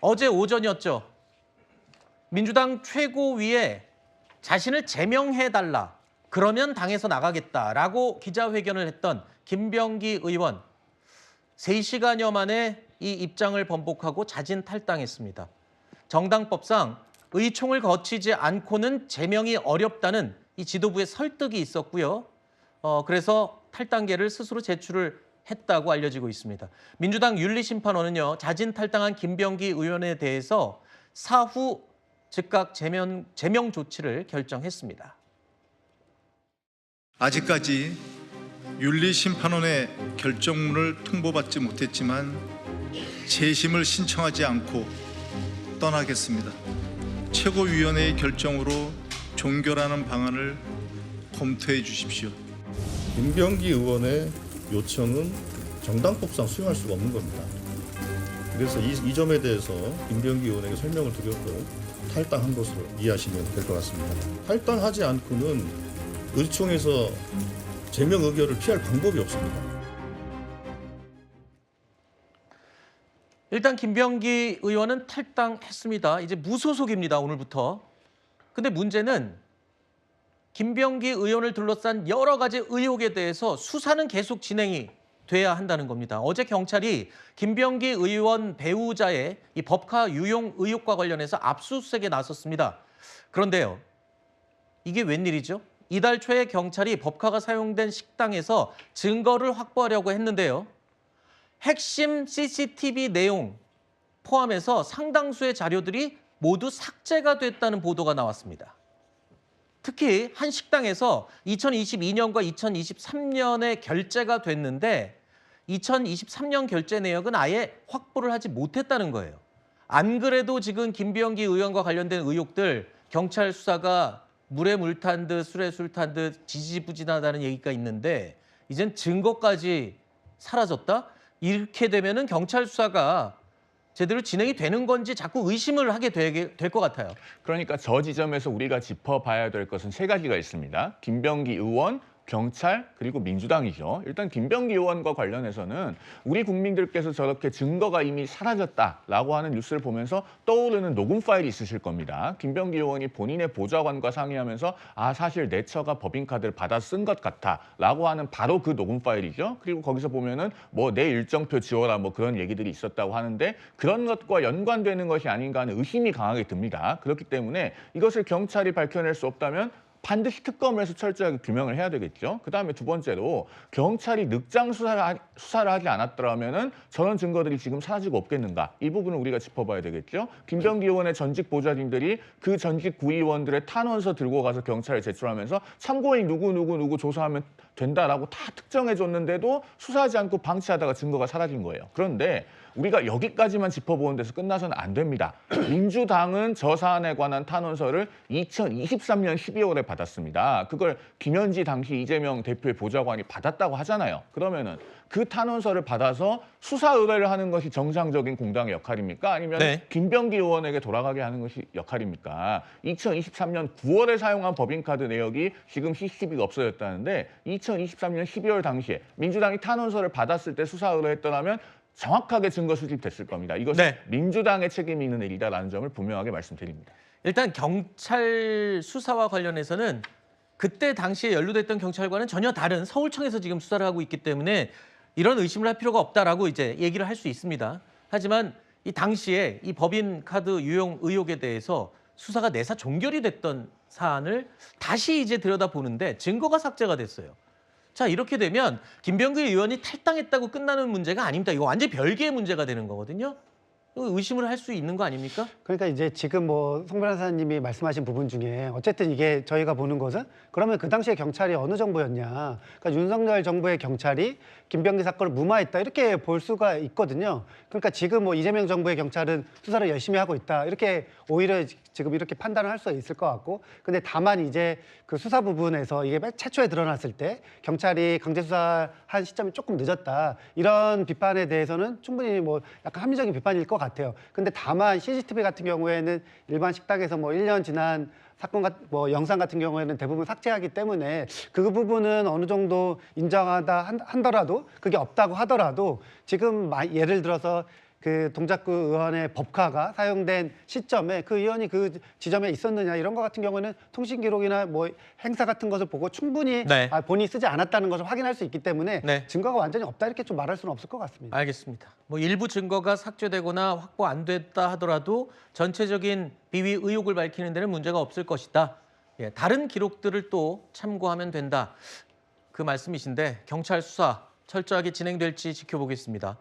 어제 오전이었죠. 민주당 최고위에 자신을 제명해달라. 그러면 당에서 나가겠다라고 기자회견을 했던 김병기 의원. 3시간여 만에 이 입장을 번복하고 자진 탈당했습니다. 정당법상 의총을 거치지 않고는 제명이 어렵다는 이 지도부의 설득이 있었고요. 그래서 탈당계를 스스로 제출을 했다고 알려지고 있습니다. 민주당 윤리심판원은요, 자진 탈당한 김병기 의원에 대해서 사후 즉각 제명 조치를 결정했습니다. 아직까지 윤리심판원의 결정문을 통보받지 못했지만 재심을 신청하지 않고 떠나겠습니다. 최고위원회의 결정으로 종결하는 방안을 검토해 주십시오. 김병기 의원의 요청은 정당법상 수용할 수가 없는 겁니다. 그래서 이 점에 대해서 김병기 의원에게 설명을 드렸고 탈당한 것으로 이해하시면 될 것 같습니다. 탈당하지 않고는 의총에서 제명 의결을 피할 방법이 없습니다. 일단 김병기 의원은 탈당했습니다. 이제 무소속입니다, 오늘부터. 근데 문제는 김병기 의원을 둘러싼 여러 가지 의혹에 대해서 수사는 계속 진행이 돼야 한다는 겁니다. 어제 경찰이 김병기 의원 배우자의 이 법카 유용 의혹과 관련해서 압수수색에 나섰습니다. 그런데요, 이게 웬일이죠? 이달 초에 경찰이 법카가 사용된 식당에서 증거를 확보하려고 했는데요. 핵심 CCTV 내용 포함해서 상당수의 자료들이 모두 삭제가 됐다는 보도가 나왔습니다. 특히 한 식당에서 2022년과 2023년에 결제가 됐는데 2023년 결제 내역은 아예 확보를 하지 못했다는 거예요. 안 그래도 지금 김병기 의원과 관련된 의혹들 경찰 수사가 물에 물 탄 듯 술에 술 탄 듯 지지부진하다는 얘기가 있는데 이젠 증거까지 사라졌다? 이렇게 되면은 경찰 수사가 제대로 진행이 되는 건지 자꾸 의심을 하게 될 것 같아요. 그러니까 저 지점에서 우리가 짚어봐야 될 것은 3가지가 있습니다. 김병기 의원, 경찰, 그리고 민주당이죠. 일단 김병기 의원과 관련해서는 우리 국민들께서 저렇게 증거가 이미 사라졌다라고 하는 뉴스를 보면서 떠오르는 녹음 파일이 있으실 겁니다. 김병기 의원이 본인의 보좌관과 상의하면서 사실 내 처가 법인카드를 받아 쓴 것 같아라고 하는 바로 그 녹음 파일이죠. 그리고 거기서 보면은 뭐 내 일정표 지워라 뭐 그런 얘기들이 있었다고 하는데 그런 것과 연관되는 것이 아닌가 하는 의심이 강하게 듭니다. 그렇기 때문에 이것을 경찰이 밝혀낼 수 없다면 반드시 특검을 해서 철저하게 규명을 해야 되겠죠. 그다음에 두 번째로 경찰이 늑장 수사를 하지 않았더라면은 저런 증거들이 지금 사라지고 없겠는가. 이 부분을 우리가 짚어봐야 되겠죠. 김병기 의원의 전직 보좌진들이 그 전직 구의원들의 탄원서 들고 가서 경찰에 제출하면서 참고인 누구 조사하면 된다라고 다 특정해줬는데도 수사하지 않고 방치하다가 증거가 사라진 거예요. 그런데 우리가 여기까지만 짚어보는 데서 끝나서는 안 됩니다. 민주당은 저 사안에 관한 탄원서를 2023년 12월에 받았습니다. 그걸 김현지 당시 이재명 대표의 보좌관이 받았다고 하잖아요. 그러면은 그 탄원서를 받아서 수사 의뢰를 하는 것이 정상적인 공당의 역할입니까? 아니면 김병기 의원에게 돌아가게 하는 것이 역할입니까? 2023년 9월에 사용한 법인카드 내역이 지금 CCTV가 없어졌다는데 2023년 12월 당시에 민주당이 탄원서를 받았을 때 수사 의뢰했더라면 정확하게 증거 수집됐을 겁니다. 이것은 민주당의 책임이 있는 일이다라는 점을 분명하게 말씀드립니다. 일단 경찰 수사와 관련해서는 그때 당시에 연루됐던 경찰과는 전혀 다른 서울청에서 지금 수사를 하고 있기 때문에 이런 의심을 할 필요가 없다라고 이제 얘기를 할 수 있습니다. 하지만 이 당시에 이 법인카드 유용 의혹에 대해서 수사가 내사 종결이 됐던 사안을 다시 이제 들여다보는데 증거가 삭제가 됐어요. 자, 이렇게 되면 김병기 의원이 탈당했다고 끝나는 문제가 아닙니다. 이거 완전히 별개의 문제가 되는 거거든요. 의심을 할 수 있는 거 아닙니까? 그러니까 이제 지금 뭐 송 변호사님이 말씀하신 부분 중에 어쨌든 이게 저희가 보는 것은 그러면 그 당시에 경찰이 어느 정부였냐. 그러니까 윤석열 정부의 경찰이 김병기 사건을 무마했다 이렇게 볼 수가 있거든요. 그러니까 지금 뭐 이재명 정부의 경찰은 수사를 열심히 하고 있다 이렇게 오히려 지금 이렇게 판단을 할 수 있을 것 같고 근데 다만 이제 그 수사 부분에서 이게 최초에 드러났을 때 경찰이 강제 수사한 시점이 조금 늦었다 이런 비판에 대해서는 충분히 뭐 약간 합리적인 비판일 것 같아요. 근데 다만 CCTV 같은 경우에는 일반 식당에서 뭐 1년 지난 사건 뭐 영상 같은 경우에는 대부분 삭제하기 때문에 그 부분은 어느 정도 인정하다 하더라도 그게 없다고 하더라도 지금 예를 들어서 그 동작구 의원의 법카가 사용된 시점에 그 의원이 그 지점에 있었느냐 이런 것 같은 경우는 통신 기록이나 뭐 행사 같은 것을 보고 충분히 네. 본인이 쓰지 않았다는 것을 확인할 수 있기 때문에 네. 증거가 완전히 없다 이렇게 좀 말할 수는 없을 것 같습니다. 알겠습니다. 뭐 일부 증거가 삭제되거나 확보 안 됐다 하더라도 전체적인 비위 의혹을 밝히는 데는 문제가 없을 것이다. 예, 다른 기록들을 또 참고하면 된다. 그 말씀이신데 경찰 수사 철저하게 진행될지 지켜보겠습니다.